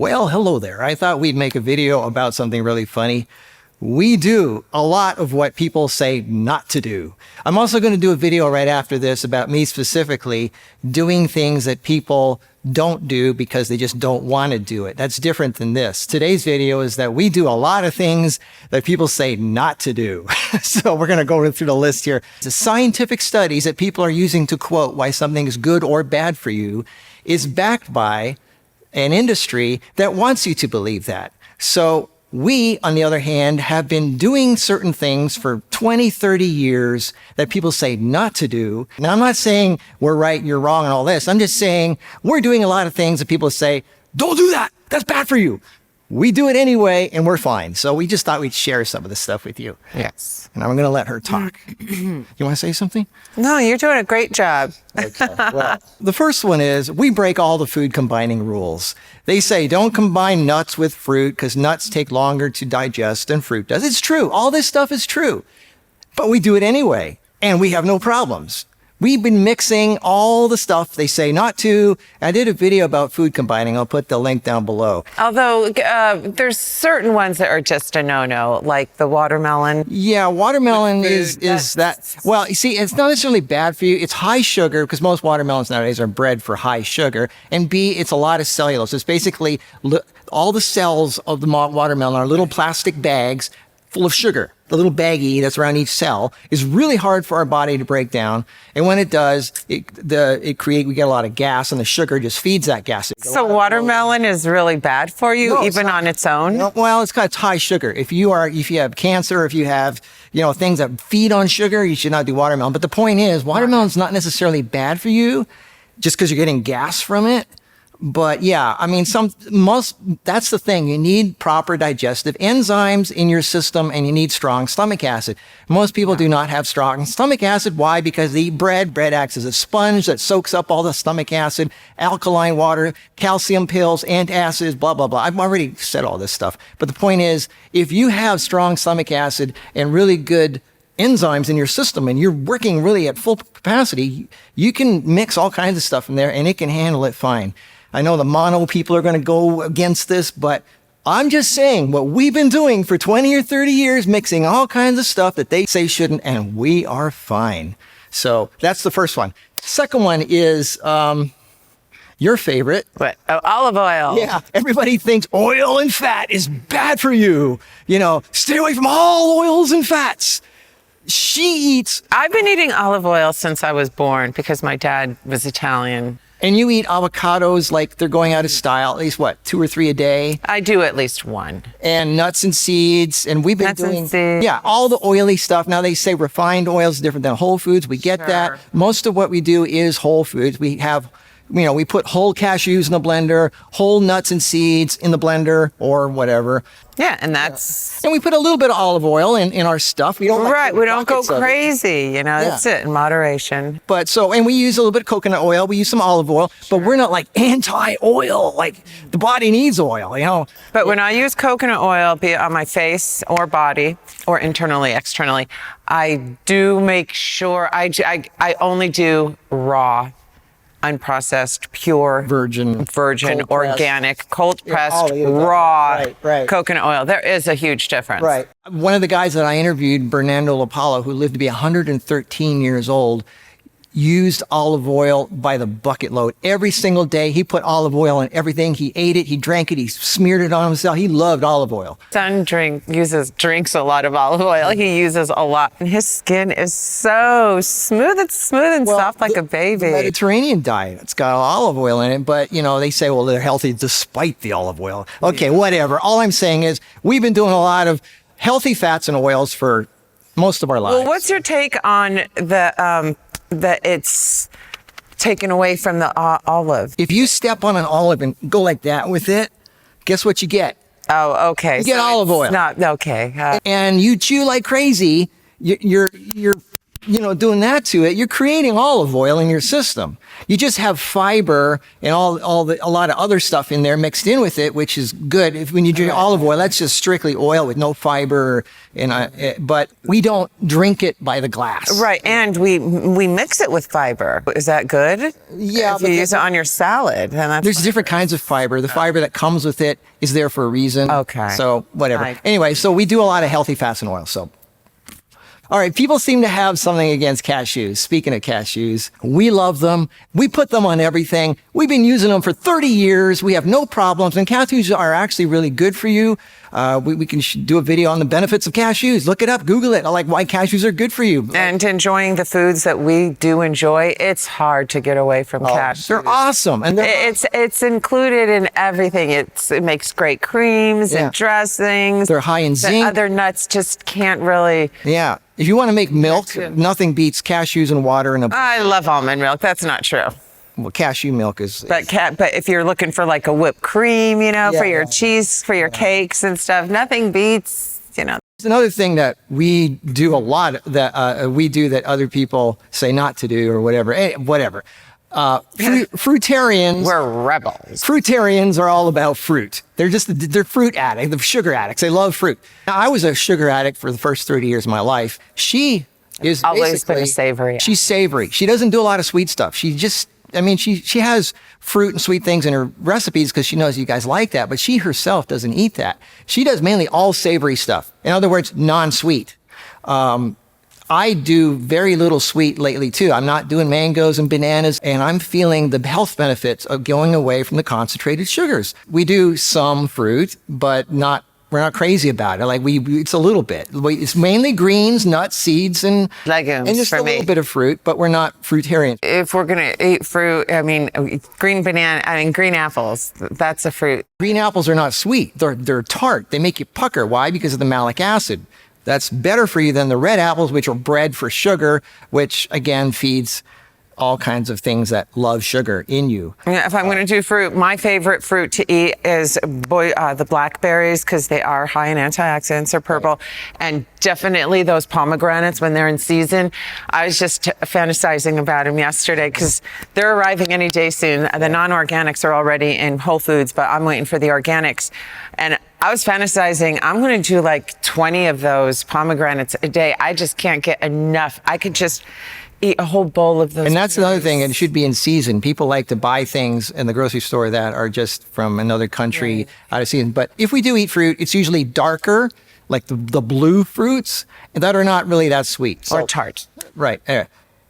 Well, hello there. I thought we'd make a video about something really funny. We do a lot of what people say not to do. I'm also going to do a video right after this about me specifically doing things that people don't do because they just don't want to do it. That's different than this. Today's video is that we do a lot of things that people say not to do. So we're going to go through the list here. The scientific studies that people are using to quote why something is good or bad for you is backed by an industry that wants you to believe that. So we, on the other hand, have been doing certain things for 20, 30 years that people say not to do. Now, I'm not saying we're right, you're wrong, and all this. I'm just saying we're doing a lot of things that people say, don't do that. That's bad for you. We do it anyway, and we're fine. So we just thought we'd share some of this stuff with you. Yes. And I'm going to let her talk. You want to say something? No, you're doing a great job. Okay. Well, the first one is we break all the food combining rules. They say don't combine nuts with fruit because nuts take longer to digest than fruit does. It's true. All this stuff is true. But we do it anyway, and we have no problems. We've been mixing all the stuff they say not to. I did a video about food combining. I'll put the link down below. Although there's certain ones that are just a no-no, like the watermelon. Yeah, watermelon is that. Well, you see, it's not necessarily bad for you. It's high sugar because most watermelons nowadays are bred for high sugar. And B, it's a lot of cellulose. It's basically all the cells of the watermelon are little plastic bags full of sugar. The little baggie that's around each cell is really hard for our body to break down. And when it does, we get a lot of gas, and the sugar just feeds that gas. So watermelon is really bad for you, even on its own? No, well, it's got high sugar. If you have cancer, if you have, things that feed on sugar, you should not do watermelon. But the point is, watermelon's not necessarily bad for you just because you're getting gas from it. But yeah, I mean, that's the thing. You need proper digestive enzymes in your system, and you need strong stomach acid. Most people do not have strong stomach acid. Why? Because they eat bread. Bread acts as a sponge that soaks up all the stomach acid, alkaline water, calcium pills, antacids, blah, blah, blah. I've already said all this stuff. But the point is, if you have strong stomach acid and really good enzymes in your system and you're working really at full capacity, you can mix all kinds of stuff in there and it can handle it fine. I know the mono people are going to go against this, but I'm just saying what we've been doing for 20 or 30 years, mixing all kinds of stuff that they say shouldn't, and we are fine. So that's the first one. Second one is your favorite. What? Oh, olive oil. Yeah, everybody thinks oil and fat is bad for you. Stay away from all oils and fats. I've been eating olive oil since I was born because my dad was Italian. And you eat avocados like they're going out of style, at least 2 or 3 a day? I do at least one. And nuts and seeds. And we've been doing, yeah, all the oily stuff. Now they say refined oil is different than whole foods. We get that. Most of what we do is whole foods. We have, we put whole cashews in the blender, whole nuts and seeds in the blender or whatever. Yeah, and that's... And we put a little bit of olive oil in our stuff. We don't we don't go crazy, that's it, in moderation. And we use a little bit of coconut oil. We use some olive oil, but we're not like anti-oil. Like the body needs oil, But when I use coconut oil, be it on my face or body or internally, externally, I do make sure I only do raw, unprocessed, pure, virgin, organic, cold-pressed, raw coconut oil. There is a huge difference. Right. One of the guys that I interviewed, Bernardo Lopalo, who lived to be 113 years old, used olive oil by the bucket load. Every single day, he put olive oil in everything. He ate it, he drank it, he smeared it on himself. He loved olive oil. Son drinks a lot of olive oil. He uses a lot. And his skin is so smooth. It's smooth and soft like a baby. The Mediterranean diet, it's got olive oil in it, but, they say, well, they're healthy despite the olive oil. Okay, whatever. All I'm saying is we've been doing a lot of healthy fats and oils for most of our lives. Well, what's your take on that it's taken away from the olive? If you step on an olive and go like that with it, guess what you get? Oh, okay. You get olive oil. Not okay. And you chew like crazy. Your doing that to it, you're creating olive oil in your system. You just have fiber and a lot of other stuff in there mixed in with it, which is good. When you drink olive oil, that's just strictly oil with no fiber. But we don't drink it by the glass. Right, and we mix it with fiber. Is that good? Yeah, if you use it on your salad, then that's there's different kinds of fiber. The fiber that comes with it is there for a reason. Okay. So whatever. Right. Anyway, so we do a lot of healthy fats and oils. So. All right, people seem to have something against cashews. Speaking of cashews, we love them. We put them on everything. We've been using them for 30 years. We have no problems. And cashews are actually really good for you. We can do a video on the benefits of cashews. Look it up, Google it. I like why cashews are good for you. And enjoying the foods that we do enjoy, it's hard to get away from cashews. They're awesome. And it's included in everything. It makes great creams and dressings. They're high in zinc. Other nuts just can't really. Yeah. If you want to make milk, nothing beats cashews and water in a. I love almond milk. That's not true. Well, cashew milk is. But if you're looking for like a whipped cream, for your cheese, for your cakes and stuff, nothing beats. There's another thing that we do a lot that we do that other people say not to do or whatever. Whatever. Fruitarians. We're rebels. Fruitarians are all about fruit. They're fruit addicts, they're sugar addicts. They love fruit. Now, I was a sugar addict for the first 30 years of my life. She is always been savory. She's savory. She doesn't do a lot of sweet stuff. She has fruit and sweet things in her recipes because she knows you guys like that, but she herself doesn't eat that. She does mainly all savory stuff. In other words, non-sweet. I do very little sweet lately too. I'm not doing mangoes and bananas, and I'm feeling the health benefits of going away from the concentrated sugars. We do some fruit, but we're not crazy about it. It's a little bit. It's mainly greens, nuts, seeds, and legumes, and just a little bit of fruit. But we're not fruitarians. If we're gonna eat fruit, green apples. That's a fruit. Green apples are not sweet. They're tart. They make you pucker. Why? Because of the malic acid. That's better for you than the red apples, which are bred for sugar, which again feeds all kinds of things that love sugar in you. If I'm going to do fruit, my favorite fruit to eat is the blackberries because they are high in antioxidants. They're purple. And definitely those pomegranates when they're in season. I was just fantasizing about them yesterday because they're arriving any day soon. The non-organics are already in Whole Foods, but I'm waiting for the organics. And I was fantasizing, I'm going to do like 20 of those pomegranates a day. I just can't get enough. I could just eat a whole bowl of those. And that's another thing, it should be in season. People like to buy things in the grocery store that are just from another country out of season. But if we do eat fruit, it's usually darker, like the blue fruits that are not really that sweet. Or tart. Right.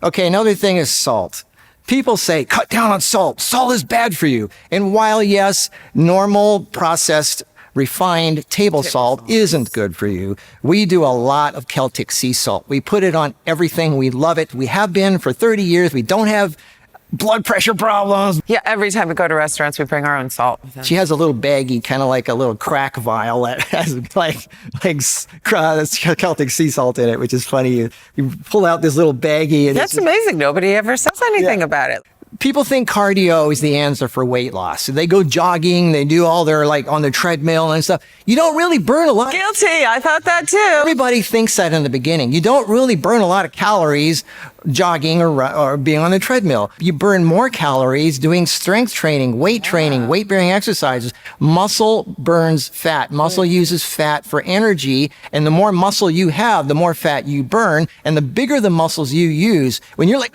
Okay, another thing is salt. People say, cut down on salt. Salt is bad for you. And while, yes, normal processed refined table salt isn't good for you, we do a lot of Celtic sea salt. We put it on everything. We love it. We have been for 30 years. We don't have blood pressure problems. Yeah, every time we go to restaurants, we bring our own salt with us. She has a little baggie, kind of like a little crack vial that has like Celtic sea salt in it, which is funny. You pull out this little baggie. And that's amazing. Nobody ever says anything about it. People think cardio is the answer for weight loss. So they go jogging, they do all their on the treadmill and stuff. You don't really burn a lot. Guilty. I thought that too. Everybody thinks that in the beginning. You don't really burn a lot of calories jogging or being on the treadmill. You burn more calories doing strength training, weight training, weight-bearing exercises. Muscle burns fat. Muscle uses fat for energy. And the more muscle you have, the more fat you burn. And the bigger the muscles you use, when you're like,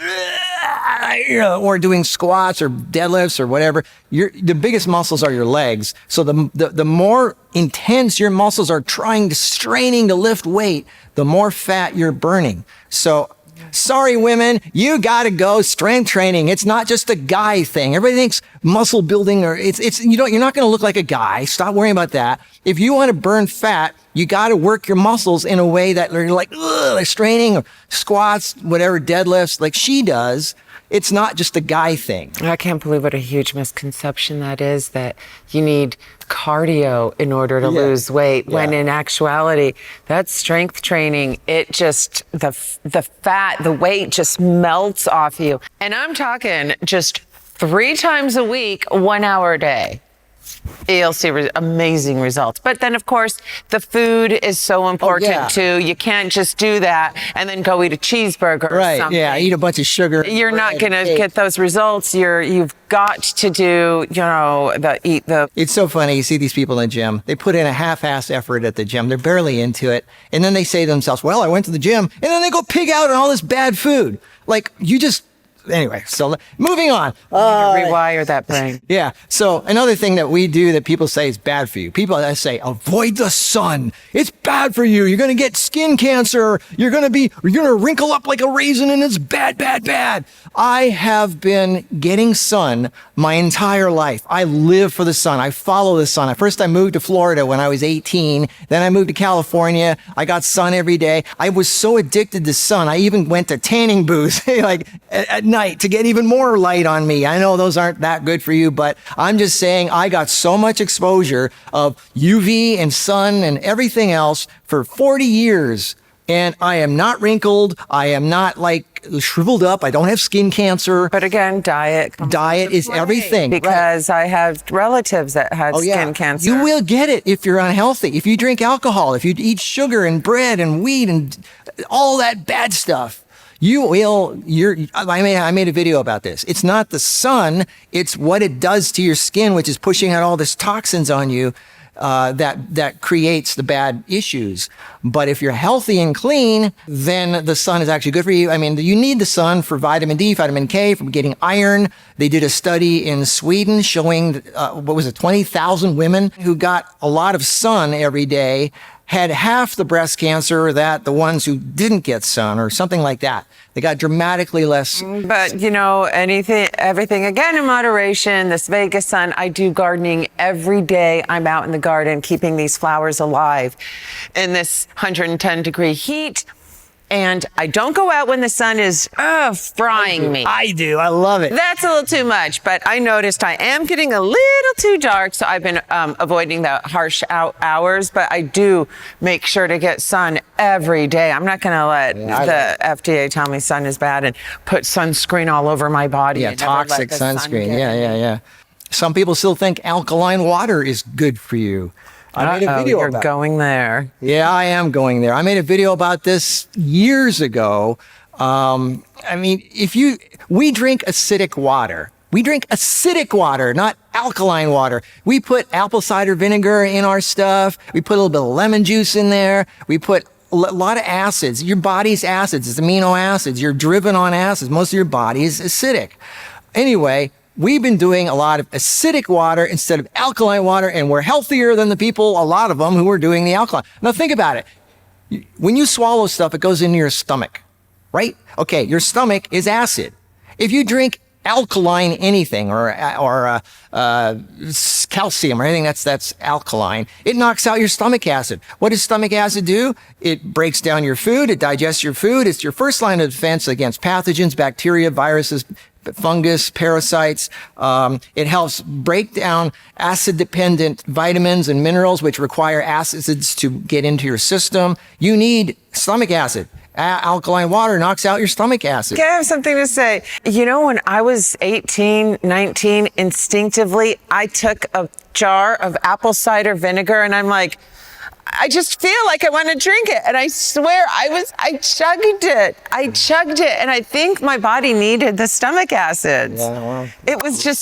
or doing squats or deadlifts or whatever, the biggest muscles are your legs. So the more intense your muscles are straining to lift weight, the more fat you're burning. So sorry, women, you got to go strength training. It's not just a guy thing. Everybody thinks muscle building you're not going to look like a guy. Stop worrying about that. If you want to burn fat, you got to work your muscles in a way that they're like, they're straining, or squats, whatever, deadlifts, like she does. It's not just a guy thing. I can't believe what a huge misconception that is, that you need cardio in order to lose weight, when in actuality, that's strength training. It just, the fat, the weight just melts off you. And I'm talking just 3 times a week, 1 hour a day. you'll see amazing results. But then, of course, the food is so important too. You can't just do that and then go eat a cheeseburger or something. Yeah, eat a bunch of sugar. You're not going to get those results. You've got to do, It's so funny. You see these people in the gym. They put in a half-assed effort at the gym. They're barely into it. And then they say to themselves, well, I went to the gym. And then they go pig out on all this bad food. Like, anyway, so moving on. rewire that brain. Yeah. So another thing that we do that people say is bad for you. People that say, avoid the sun. It's bad for you. You're going to get skin cancer. You're going to wrinkle up like a raisin and it's bad, bad, bad. I have been getting sun my entire life. I live for the sun. I follow the sun. First, I moved to Florida when I was 18. Then I moved to California. I got sun every day. I was so addicted to sun. I even went to tanning booths like at night to get even more light on me. I know those aren't that good for you, but I'm just saying I got so much exposure of UV and sun and everything else for 40 years. And I am not wrinkled. I am not like shriveled up. I don't have skin cancer. But again, diet is everything. Because I have relatives that had skin cancer. You will get it if you're unhealthy. If you drink alcohol, if you eat sugar and bread and wheat and all that bad stuff. I made a video about this. It's not the sun, it's what it does to your skin, which is pushing out all this toxins on you, that creates the bad issues. But if you're healthy and clean, then the sun is actually good for you. I mean, you need the sun for vitamin D, vitamin K, for getting iron. They did a study in Sweden showing, 20,000 women who got a lot of sun every day had half the breast cancer that the ones who didn't get sun or something like that. They got dramatically less. But everything again in moderation. This Vegas sun, I do gardening every day. I'm out in the garden keeping these flowers alive in this 110-degree heat. And I don't go out when the sun is frying me. I do. I love it. That's a little too much, but I noticed I am getting a little too dark, so I've been avoiding the harsh hours, but I do make sure to get sun every day. I'm not going to let the FDA tell me sun is bad and put sunscreen all over my body. Yeah, toxic sunscreen. Yeah. Some people still think alkaline water is good for you. I made a video about going there. Yeah, I am going there. I made a video about this years ago. We drink acidic water. We drink acidic water, not alkaline water. We put apple cider vinegar in our stuff. We put a little bit of lemon juice in there. We put a lot of acids. Your body's acids. It's amino acids. You're driven on acids. Most of your body is acidic. Anyway, we've been doing a lot of acidic water instead of alkaline water, and we're healthier than the people, a lot of them, who are doing the alkaline. Now think about it. When you swallow stuff, it goes into your stomach, right? Okay, your stomach is acid. If you drink alkaline anything or calcium or anything that's alkaline, it knocks out your stomach acid. What does stomach acid do? It breaks down your food. It digests your food. It's your first line of defense against pathogens, bacteria, viruses, fungus, parasites. It helps break down acid-dependent vitamins and minerals, which require acids to get into your system. You need stomach acid. Alkaline water knocks out your stomach acid. I have something to say. When I was 18, 19, instinctively, I took a jar of apple cider vinegar and I'm like, I just feel like I want to drink it. And I swear I chugged it. And I think my body needed the stomach acids. Yeah, well,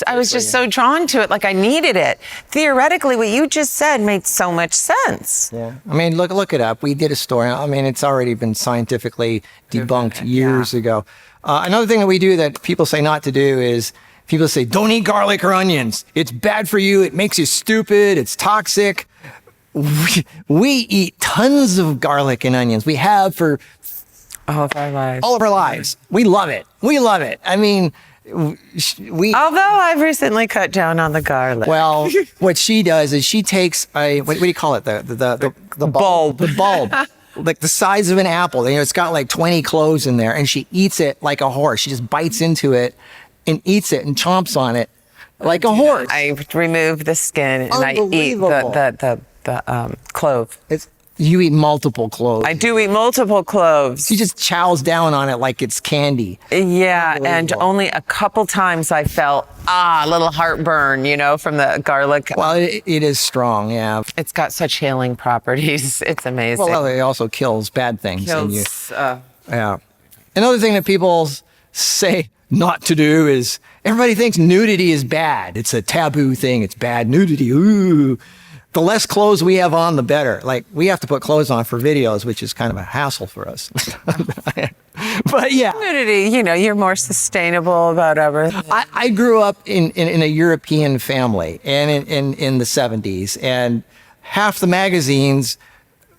I was just so drawn to it. Like I needed it. Theoretically, what you just said made so much sense. Yeah. I mean, look it up. We did a story. I mean, it's already been scientifically debunked years ago. Another thing that we do that people say not to do is people say, don't eat garlic or onions. It's bad for you. It makes you stupid. It's toxic. We eat tons of garlic and onions. We have for all of our lives. We love it. I mean, although I've recently cut down on the garlic. Well, what she does is she takes what do you call it? The bulb. The bulb. Like the size of an apple. It's got like 20 cloves in there, and she eats it like a horse. She just bites into it and eats it and chomps on it like a horse. I remove the skin and I eat the clove. You eat multiple cloves. I do eat multiple cloves. She just chows down on it like it's candy. Yeah, and only a couple times I felt a little heartburn, from the garlic. Well, it is strong, yeah. It's got such healing properties. It's amazing. Well, it also kills bad things in you. Yeah. Another thing that people say not to do is everybody thinks nudity is bad. It's a taboo thing. It's bad. Nudity. Ooh. The less clothes we have on, the better. Like, we have to put clothes on for videos, which is kind of a hassle for us. But yeah. Nudity, you're more sustainable about everything. I grew up in a European family and in the 70s, and half the magazines,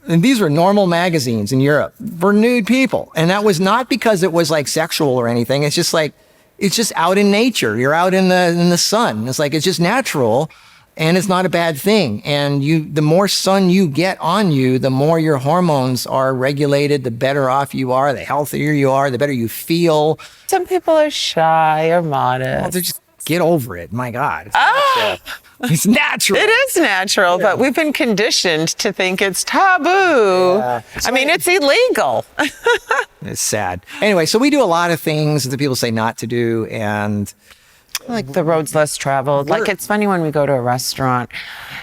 and these were normal magazines in Europe, were nude people. And that was not because it was like sexual or anything. It's just like, it's just out in nature. You're out in the sun. It's like, it's just natural. And it's not a bad thing. And the more sun you get on you, the more your hormones are regulated, the better off you are, the healthier you are, the better you feel. Some people are shy or modest. Well, just get over it. My God. It's natural. It is natural, but we've been conditioned to think it's taboo. Yeah. I mean, it's illegal. It's sad. Anyway, so we do a lot of things that people say not to do, and like the road's less traveled. Like, it's funny when we go to a restaurant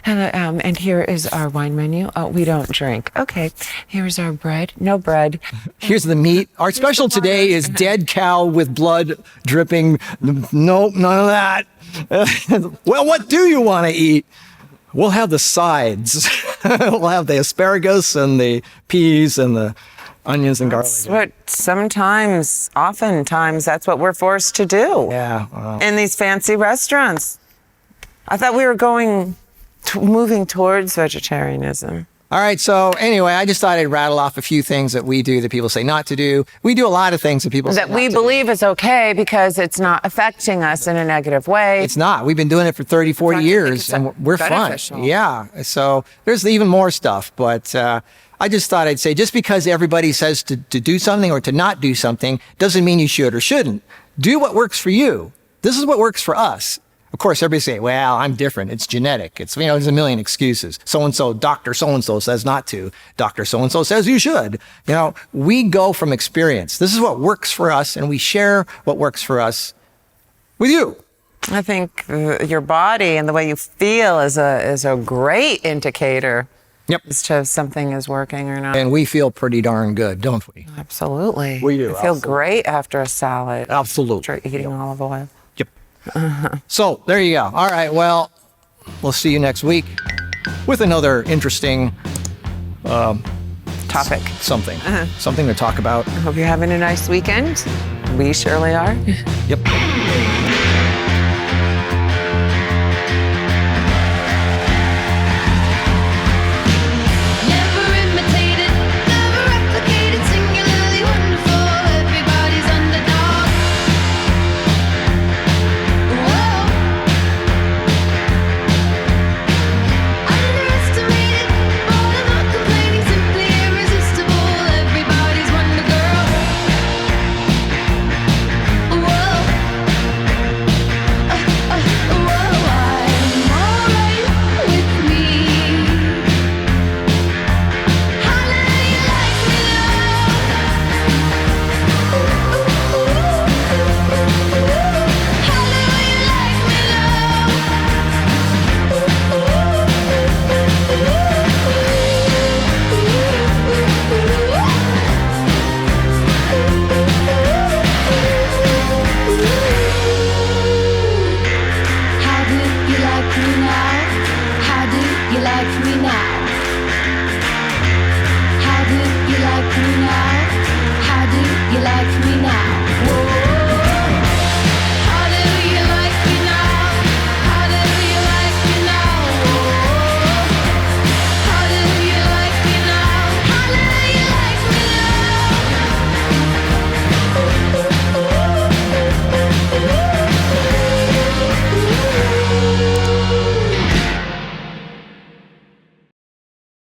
and here is our wine menu. Oh, we don't drink. Okay, here's our bread. No bread. Here's the meat. Our special today is dead cow with blood dripping. Nope, none of that. Well, what do you want to eat? We'll have the sides. We'll have the asparagus and the peas and the onions and garlic. Oftentimes, that's what we're forced to do. Yeah. Wow. In these fancy restaurants. I thought we were moving towards vegetarianism. All right. So anyway, I just thought I'd rattle off a few things that we do that people say not to do. We do a lot of things that people say that we believe is okay because it's not affecting us in a negative way. It's not. We've been doing it for 30, 40 years and we're fun. Yeah. So there's even more stuff, but I just thought I'd say, just because everybody says to do something or to not do something doesn't mean you should or shouldn't. Do what works for you. This is what works for us. Of course, everybody say, well, I'm different. It's genetic. It's, there's a million excuses. So-and-so, Dr. So-and-so says not to. Dr. So-and-so says you should. We go from experience. This is what works for us, and we share what works for us with you. I think your body and the way you feel is a great indicator. Yep. As to if something is working or not. And we feel pretty darn good, don't we? Absolutely. We do. I feel great after a salad. Absolutely. After eating olive oil. Yep. So there you go. All right. Well, we'll see you next week with another interesting topic. Something to talk about. I hope you're having a nice weekend. We surely are. Yep.